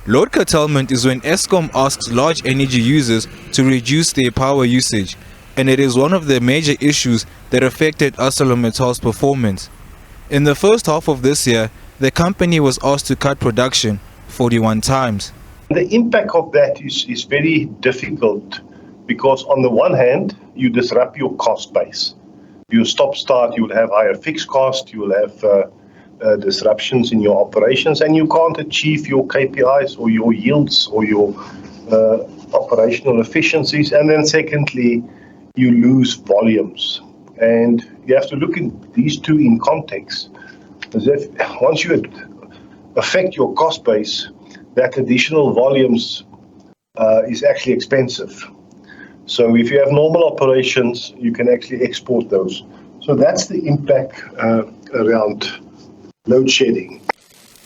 Load curtailment is when Eskom asks large energy users to reduce their power usage, and it is one of the major issues that affected ArcelorMittal's performance. In the first half of this year, the company was asked to cut production 41 times. The impact of that is very difficult because on the one hand, you disrupt your cost base. You stop-start, you will have higher fixed cost, you will have disruptions in your operations, and you can't achieve your KPIs or your yields or your operational efficiencies. And then secondly, you lose volumes. And you have to look at these two in context. As if once you affect your cost base, that additional volumes is actually expensive. So if you have normal operations, you can actually export those. So that's the impact around load shedding.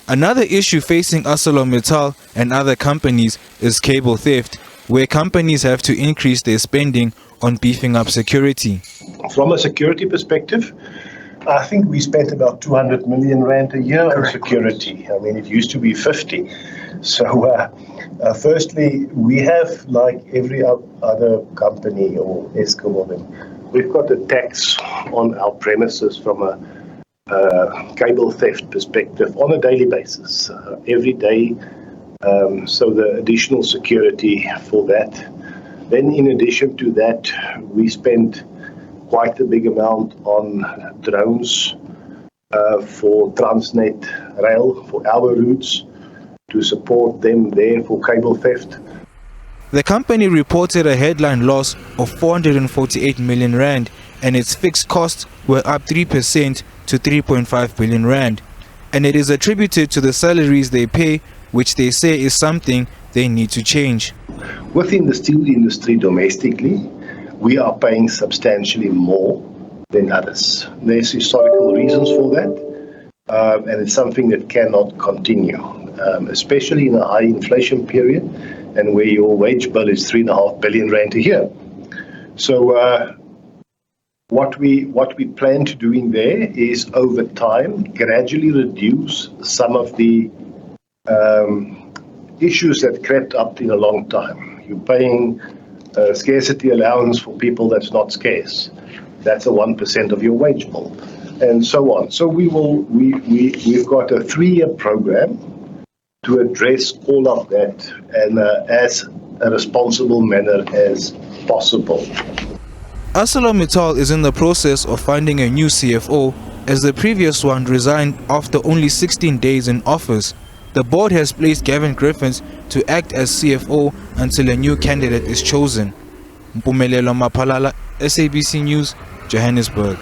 Another issue facing ArcelorMittal and other companies is cable theft, where companies have to increase their spending on beefing up security. From a security perspective, I think we spent about 200 million rand a year on security. I mean, it used to be 50. So firstly, we have, like every other company or Eskom or them, we've got a tax on our premises from a cable theft perspective on a daily basis, every day. So the additional security for that. Then in addition to that, we spend quite a big amount on drones for Transnet rail, for our routes, to support them there for cable theft. The company reported a headline loss of 448 million rand, and its fixed costs were up 3% to 3.5 billion rand. And it is attributed to the salaries they pay, which they say is something they need to change. Within the steel industry domestically, we are paying substantially more than others. There's historical reasons for that, and it's something that cannot continue, especially in a high inflation period and where your wage bill is 3.5 billion rand a year. So what we plan to do in there is over time gradually reduce some of the issues that crept up in a long time. You're paying scarcity allowance for people that's not scarce. That's a 1% of your wage bill, and so on. So we've got a 3-year program to address all of that and as a responsible manner as possible. ArcelorMittal is in the process of finding a new CFO, as the previous one resigned after only 16 days in office. The board has placed Gavin Griffiths to act as CFO until a new candidate is chosen. Mpumelelo Maphalala, SABC News, Johannesburg.